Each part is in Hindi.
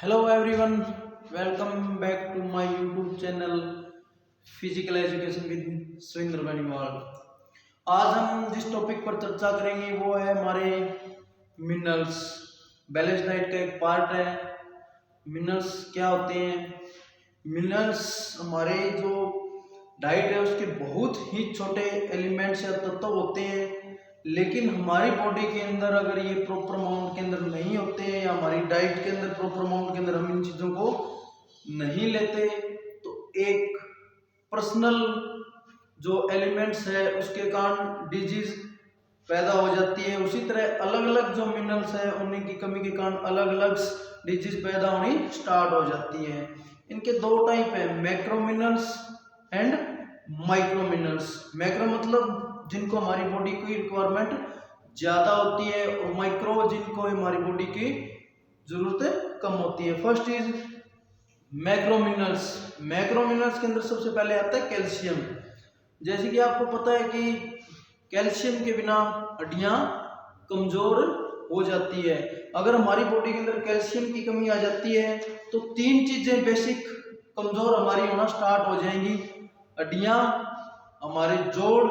Hello everyone, welcome back to my YouTube channel physical education with Surendra Beniwal. आज हम जिस टॉपिक पर चर्चा करेंगे वो है हमारे मिनरल्स। बैलेंस डाइट का एक पार्ट है। मिनरल्स क्या होते हैं? मिनरल्स हमारे जो डाइट है उसके बहुत ही छोटे एलिमेंट्स या तत्व होते हैं, लेकिन हमारी बॉडी के अंदर अगर ये प्रॉपर अमाउंट के अंदर नहीं होते हैं या हमारी डाइट के अंदर प्रॉपर अमाउंट के अंदर हम इन चीज़ों को नहीं लेते तो एक पर्सनल जो एलिमेंट्स है उसके कारण डिजीज पैदा हो जाती है। उसी तरह अलग अलग जो मिनरल्स है उन्हीं की कमी के कारण अलग अलग डिजीज पैदा होनी स्टार्ट हो जाती है। इनके दो टाइप है, macro minerals and micro minerals. Macro मतलब जिनको हमारी बॉडी की रिक्वायरमेंट ज्यादा होती है और माइक्रो जिनको हमारी बॉडी की जरूरत कम होती है। First is macro minerals. Macro minerals के अंदर सबसे पहले आता है कैल्शियम। जैसे कि आपको पता है कि कैल्शियम के बिना हड्डियां कमजोर हो जाती है। अगर हमारी बॉडी के अंदर कैल्शियम की कमी आ जाती है तो तीन चीजें बेसिक कमजोर हमारी होना स्टार्ट हो जाएंगी। हड्डियां, हमारे जोड़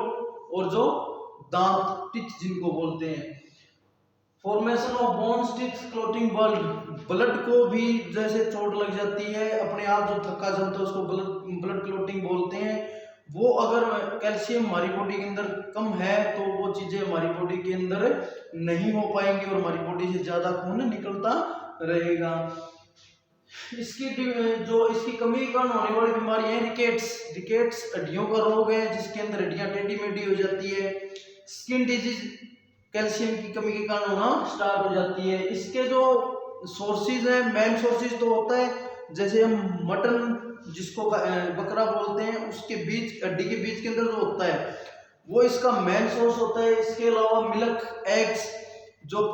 और जो दांत, टिच जिनको बोलते हैं। Formation of bones, teach, clotting blood को भी जैसे चोट लग जाती है, अपने आप जो थक्का जमता है उसको ब्लड क्लोटिंग बोलते हैं। वो अगर कैल्शियम हमारी बॉडी के अंदर कम है तो वो चीजें हमारी बॉडी के अंदर नहीं हो पाएंगी और हमारी बॉडी से ज्यादा खून निकलता रहेगा। इसकी कमी के कारण होने वाली बीमारी है रिकेट्स। रिकेट्स हड्डियों का रोग है जिसके अंदर हड्डियां टेढ़ी मेढ़ी हो जाती है। स्किन डिजीज कैल्शियम की कमी के कारण होना स्टार्ट हो जाती है। इसके जो सोर्सेज है, मेन सोर्सेज तो होता है जैसे हम मटन जिसको बकरा बोलते हैं उसके बीच, हड्डी के बीच के अंदर जो होता है वो इसका मेन सोर्स होता है। इसके अलावा मिल्क, एग्स जो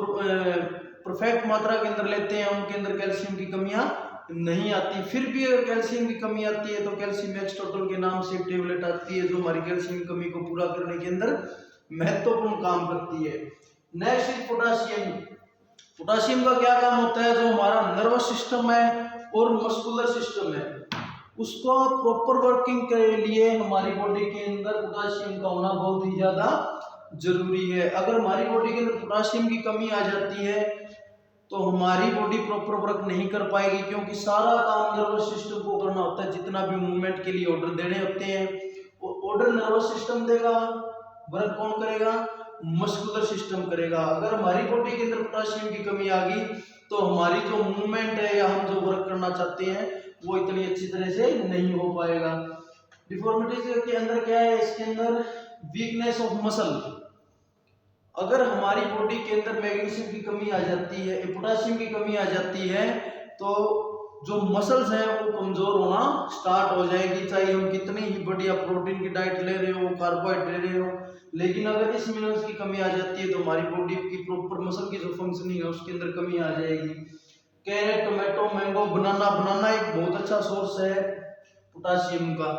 परफेक्ट मात्रा के अंदर लेते हैं उनके अंदर कैल्शियम की कमियां नहीं आती। फिर भी अगर कैल्शियम की कमी आती है तो कैल्शियम एक्स टोटल के नाम से एक टेबलेट आती है जो हमारी कैल्शियम की कमी को पूरा करने के अंदर महत्वपूर्ण काम करती है। Next is potassium. पोटाशियम का क्या काम होता है? जो हमारा नर्वस सिस्टम है और मस्कुलर सिस्टम है उसको प्रॉपर वर्किंग के लिए हमारी बॉडी के अंदर पोटाशियम का होना बहुत ही ज्यादा जरूरी है। अगर हमारी बॉडी के अंदर पोटाशियम की कमी आ जाती है तो हमारी बॉडी प्रॉपर वर्क नहीं कर पाएगी, क्योंकि सारा काम नर्वस सिस्टम को करना होता है। जितना भी मूवमेंट के लिए ऑर्डर देने होते हैं ऑर्डर नर्वस सिस्टम देगा, वर्क कौन करेगा? मस्कुलर सिस्टम करेगा। अगर हमारी बॉडी के अंदर पोटाशियम की कमी आ गई तो हमारी जो मूवमेंट है या हम जो वर्क करना चाहते हैं वो इतनी अच्छी तरह से नहीं हो पाएगा। डिफॉर्मिटीज के अंदर क्या है? इसके अंदर वीकनेस ऑफ मसल। अगर हमारी बॉडी के अंदर मैग्नीशियम की कमी आ जाती है, पोटाशियम की कमी आ जाती है तो जो मसल्स हैं वो कमजोर होना स्टार्ट हो जाएगी। चाहे हम कितनी ही बढ़िया प्रोटीन की डाइट ले रहे हो, कार्बोहाइड्रेट ले रहे हो, लेकिन अगर इस मिनरल्स की कमी आ जाती है तो हमारी बॉडी की प्रॉपर मसल की जो फंक्शनिंग है उसके अंदर कमी आ जाएगी। कैरेट, टोमेटो, मैंगो, बनाना एक बहुत अच्छा सोर्स है पोटाशियम का।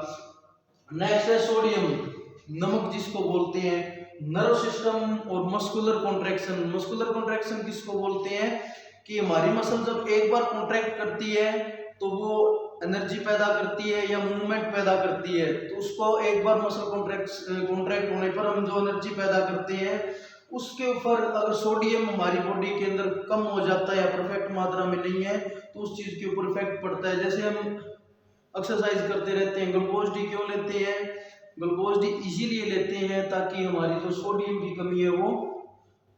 नेक्स्ट है सोडियम, नमक जिसको बोलते हैं। नर्व सिस्टम और मस्कुलर कॉन्ट्रैक्शन। मस्कुलर कॉन्ट्रैक्शन किसको बोलते हैं? कि हमारी मसल जब एक बार कॉन्ट्रैक्ट करती है तो वो एनर्जी पैदा करती है या मूवमेंट पैदा करती है, तो उसको एक बार मसल कॉन्ट्रैक्ट होने पर हम जो एनर्जी पैदा करते हैं उसके ऊपर अगर सोडियम हमारी बॉडी के अंदर कम हो जाता है या परफेक्ट मात्रा में नहीं है तो उस चीज के ऊपर इफेक्ट पड़ता है। जैसे हम एक्सरसाइज करते रहते हैं, ग्लूकोज डी क्यों लेते हैं? ग्लूकोज डी इसीलिए लेते हैं ताकि हमारी जो सोडियम की कमी है वो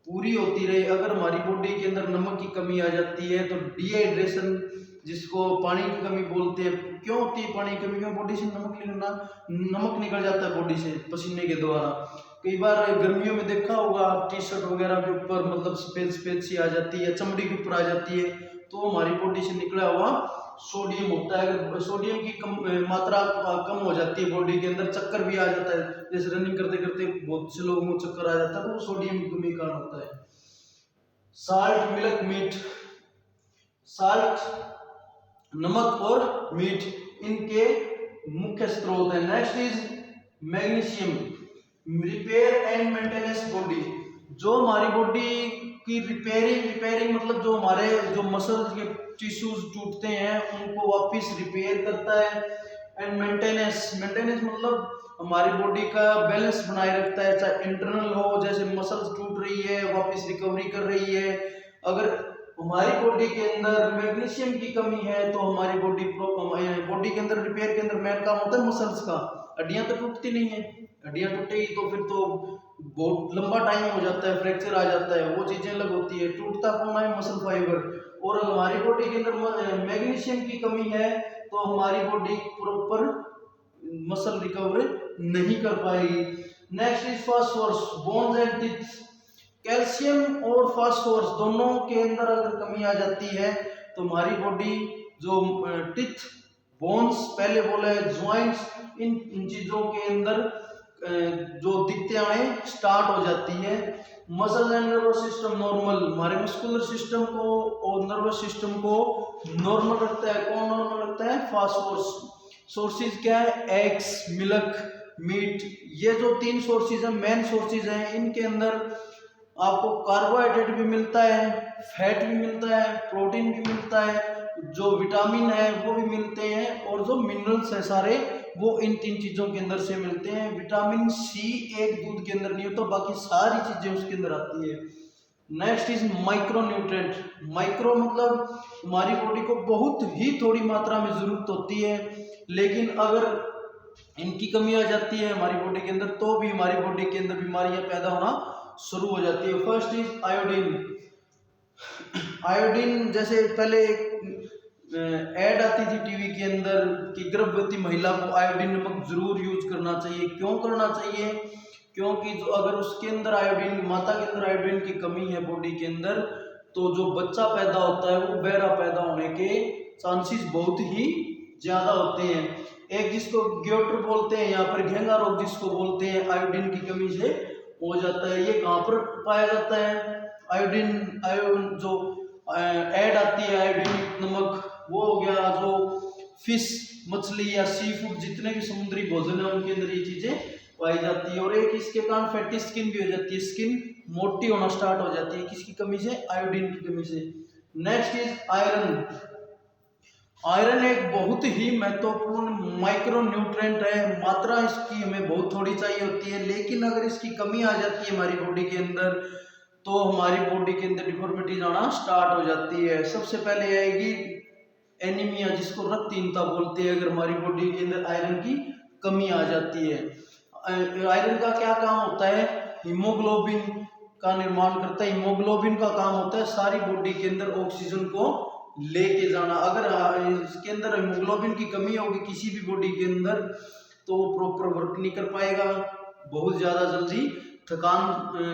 पूरी होती रहे। अगर हमारी बॉडी के अंदर नमक की कमी आ जाती है तो डिहाइड्रेशन जिसको पानी की कमी बोलते हैं, क्यों होती है पानी की कमी? क्यों? बॉडी से नमक निकल जाता है बॉडी से पसीने के द्वारा। कई बार गर्मियों में देखा होगा टी शर्ट वगैरह के ऊपर मतलब सफेद सफेद सी आ जाती है, चमड़ी के ऊपर आ जाती है, तो हमारी बॉडी से निकला हुआ सोडियम होता है। अगर सोडियम की मात्रा कम हो जाती है बॉडी के अंदर, चक्कर भी आ जाता है। जैसे रनिंग करते करते बहुत से लोगों को चक्कर आ जाता है तो वो सोडियम की कमी कारण होता है। Salt, milk, meet. साल्ट, नमक और मीट इनके मुख्य स्रोत है। Next is magnesium, repair and maintenance body. जो हमारी बॉडी की रिपेयरिंग मतलब जो हमारे जो मसल्स के टिश्यूज टूटते हैं उनको वापस रिपेयर करता है। एंड मेंटेनेंस मतलब हमारी बॉडी का बैलेंस बनाए रखता है, चाहे इंटरनल हो, जैसे मसल्स टूट रही है वापस रिकवरी कर रही है। अगर हमारी बॉडी के अंदर मैग्नीशियम की कमी है तो हमारी बॉडी के अंदर रिपेयर के अंदर मेन काम होता है मसल्स का। हड्डियां तो टूटती नहीं है, हड्डियां टूटेगी तो फिर तो बहुत लंबा टाइम हो जाता है, फ्रैक्चर आ जाता है, वो चीजें अलग होती है। टूटता कौन है? Muscle fibre. और अगर हमारी बॉडी के अंदर मैग्नीशियम की कमी है तो हमारी बॉडी प्रॉपर मसल रिकवरी नहीं कर पाएगी। Next is phosphorus, bones and teeth. Calcium और फास्फोरस दोनों के अंदर अगर कमी आ जाती है तो हमारी बॉडी जो टिथ, बोन्स पहले बोला है, ज्वाइंट्स, इन चीजों के अंदर जो दिखते आने स्टार्ट हो जाती है। Muscle and nervous system normal, हमारे मस्कुलर सिस्टम को और नर्वस सिस्टम को नॉर्मल रखता है। कौन नॉर्मल रखता है? फास्फोरस। सोर्सेज क्या है? Eggs, milk, meat. ये जो 3 सोर्सेज हैं, मेन सोर्सेज हैं, इनके अंदर आपको कार्बोहाइड्रेट भी मिलता है, फैट भी मिलता है, प्रोटीन भी मिलता है, जो विटामिन है वो भी मिलते हैं, और जो मिनरल्स है सारे वो इन 3 चीजों के अंदर से मिलते हैं। विटामिन सी एक दूध के अंदर नहीं होता, बाकी सारी चीजें उसके अंदर आती है। Next is micro nutrient. Micro मतलब हमारी बॉडी को बहुत ही थोड़ी मात्रा में जरूरत होती है, लेकिन अगर इनकी कमी आ जाती है हमारी बॉडी के अंदर तो भी हमारी बॉडी के अंदर बीमारियां पैदा होना शुरू हो जाती है। First is iodine. आयोडीन जैसे पहले एक ऐड आती थी टीवी के अंदर कि गर्भवती महिला को आयोडीन नमक जरूर यूज करना चाहिए। क्यों करना चाहिए? क्योंकि जो अगर उसके अंदर आयोडीन, माता के अंदर आयोडीन की कमी है बॉडी के अंदर, तो जो बच्चा पैदा होता है वो बहरा पैदा होने के चांसेस बहुत ही ज्यादा होते हैं। एक जिसको ग्योटर बोलते हैं, यहाँ पर घेंगा रोग जिसको बोलते हैं, आयोडीन की कमी से हो जाता है। ये कहाँ पर पाया जाता है? आयोडीन जो ऐड आती है आयोडीनिक नमक, वो हो गया जो फिश, मछली या सी फूड, जितने भी समुद्री भोजन है उनके अंदर ये चीजें पाई जाती है। और एक इसके कारण फैटी स्किन भी हो जाती है, स्किन मोटी होना स्टार्ट हो जाती है। किसकी कमी से? आयोडीन की कमी से। Next is iron. आयरन एक बहुत ही महत्वपूर्ण माइक्रो न्यूट्रेंट है। मात्रा इसकी हमें बहुत थोड़ी चाहिए होती है, लेकिन अगर इसकी कमी आ जाती है हमारी बॉडी के अंदर तो हमारी बॉडी के अंदर डिफॉर्मिटीज आना स्टार्ट हो जाती है। सबसे पहले आएगी एनीमिया, जिसको रक्तहीनता बोलते हैं, अगर हमारी बॉडी के अंदर आयरन की कमी आ जाती है। आयरन का क्या काम होता है? हीमोग्लोबिन का निर्माण करता है। हीमोग्लोबिन का काम होता है सारी बॉडी के अंदर ऑक्सीजन को लेके जाना। अगर इसके अंदर हीमोग्लोबिन की कमी होगी किसी भी बॉडी के अंदर तो वो प्रॉपर वर्क नहीं कर पाएगा, बहुत ज्यादा जल्दी थकान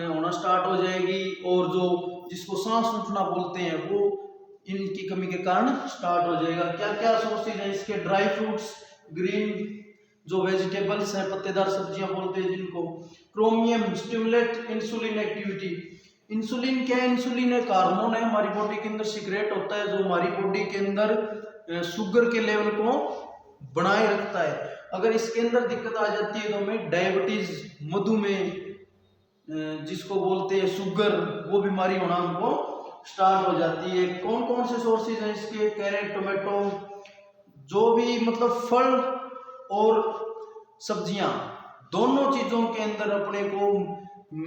होना स्टार्ट हो जाएगी, और जो जिसको सांस उठना बोलते हैं वो इनकी कमी के कारण स्टार्ट हो जाएगा। क्या क्या सोर्सेज हैं इसके? ड्राई फ्रूट्स, ग्रीन जो वेजिटेबल्स हैं, पत्तेदार सब्जियां बोलते हैं जिनको। Chromium stimulate insulin activity. Insulin क्या है? इंसुलिन एक हार्मोन है, हमारी बॉडी के अंदर सीक्रेट होता है, जो हमारी बॉडी के अंदर शुगर के लेवल को बनाए रखता है। अगर इसके अंदर दिक्कत आ जाती है तो हमें डायबिटीज, मधुमेह जिसको बोलते हैं शुगर, वो बीमारी होना हमको स्टार्ट हो जाती है। कौन कौन से सोर्सेज हैं इसके? कैरेट, टोमेटो, जो भी मतलब फल और सब्जियां, दोनों चीजों के अंदर अपने को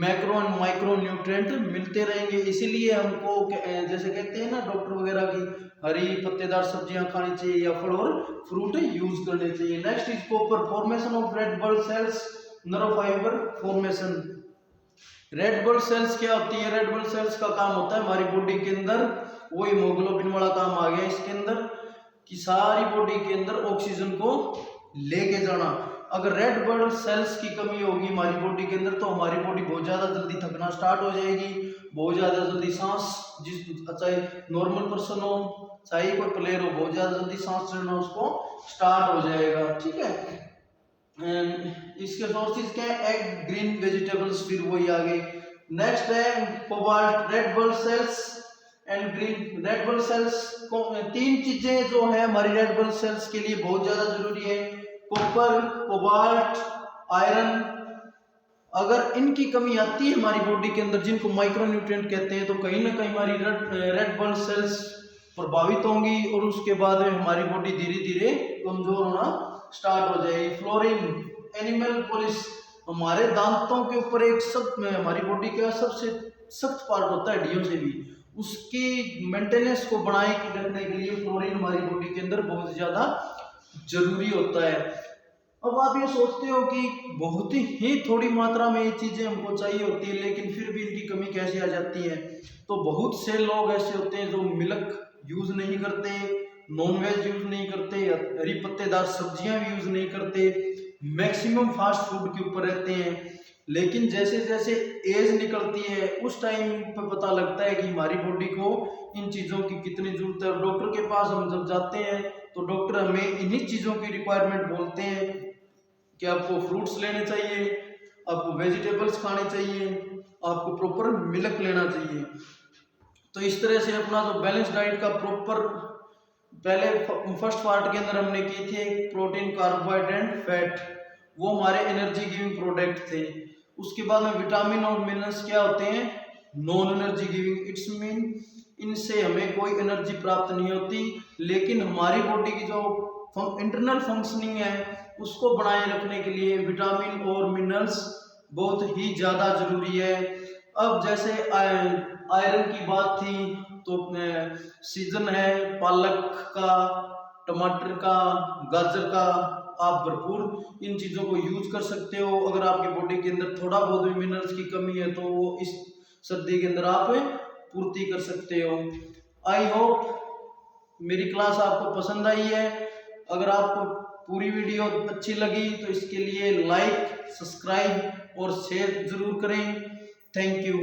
मैक्रो एंड माइक्रो न्यूट्रिएंट मिलते रहेंगे। इसीलिए हमको जैसे कहते हैं ना डॉक्टर वगैरह की, हरी पत्तेदार सब्जियां खानी चाहिए या फल और फ्रूट यूज करने चाहिए। Next is copper, formation of red blood cells, nerve fibre formation. Red blood cells क्या होती है? रेड ब्लड सेल्स का काम होता है हमारी बॉडी के अंदर, वो हीमोग्लोबिन वाला काम आ गया इसके अंदर, कि सारी बॉडी के अंदर ऑक्सीजन को लेके जाना। अगर रेड ब्लड सेल्स की कमी होगी हमारी बॉडी के अंदर तो हमारी बॉडी बहुत ज्यादा जल्दी थकना स्टार्ट हो जाएगी, बहुत ज्यादा जल्दी सांस, चाहे नॉर्मल पर्सन हो चाहे कोई प्लेयर हो, बहुत ज्यादा जल्दी सांस चढ़ना उसको स्टार्ट हो जाएगा। ठीक है, इसके सोर्सेज क्या है? एग, ग्रीन वेजिटेबल्स, फिर वही आ गए। नेक्स्ट है cobalt, red blood cells and green red blood cells. 3 चीजें जो है हमारी रेड ब्लड सेल्स के लिए बहुत ज्यादा जरूरी है, कॉपर, कोबाल्ट, आयरन अगर इनकी कमी आती है हमारी बॉडी के अंदर, जिनको माइक्रोन्यूट्रिएंट कहते हैं, तो कहीं ना कहीं हमारी रेड ब्लड सेल्स प्रभावित होंगी और उसके बाद में हमारी बॉडी धीरे धीरे कमजोर होना स्टार्ट हो जाएगी। फ्लोरीन, एनिमल पॉलिश, हमारे दांतों के ऊपर एक हमारी बॉडी का सबसे सख्त पार्ट होता है हड्डियों से भी, उसकी मेंटेनेंस को बनाए रखने के लिए फ्लोरीन हमारी बॉडी के अंदर बहुत ज्यादा जरूरी होता है। अब आप ये सोचते हो कि बहुत ही थोड़ी मात्रा में ये चीजें हमको चाहिए होती है, लेकिन फिर भी इनकी कमी कैसे आ जाती है। तो बहुत से लोग ऐसे होते हैं जो मिल्क यूज नहीं करते, नॉनवेज यूज नहीं करते, हरी पत्तेदार सब्जियां भी यूज नहीं करते, मैक्सिमम फास्ट फूड के ऊपर रहते हैं। लेकिन जैसे जैसे एज निकलती है उस टाइम पर पता लगता है कि हमारी बॉडी को इन चीज़ों की कितनी ज़रूरत है। डॉक्टर के पास हम जब जाते हैं तो डॉक्टर हमें इन्हीं चीज़ों की रिक्वायरमेंट बोलते हैं कि आपको फ्रूट्स लेने चाहिए, आपको वेजिटेबल्स खाने चाहिए, आपको प्रॉपर मिल्क लेना चाहिए। तो इस तरह से अपना जो बैलेंस डाइट का प्रॉपर, पहले फर्स्ट पार्ट के अंदर हमने की थी प्रोटीन, कार्बोहाइड्रेट, फैट, वो हमारे एनर्जी गिविंग प्रोडक्ट थे। उसके बाद में विटामिन और मिनरल्स क्या होते हैं, non energy giving, it's mean इनसे हमें कोई एनर्जी प्राप्त नहीं होती, लेकिन हमारी बॉडी की जो इंटरनल फंक्शनिंग है उसको बनाए रखने के लिए विटामिन और मिनरल्स बहुत ही ज़्यादा जरूरी है। अब जैसे आयरन की बात थी तो सीजन है पालक का, टमाटर का, गाजर का, आप भरपूर इन चीज़ों को यूज कर सकते हो। अगर आपकी बॉडी के अंदर थोड़ा बहुत भी मिनरल्स की कमी है तो वो इस सर्दी के अंदर आप पूर्ति कर सकते हो। आई होप मेरी क्लास आपको पसंद आई है। अगर आपको पूरी वीडियो अच्छी लगी तो इसके लिए लाइक, सब्सक्राइब और शेयर जरूर करें। Thank you.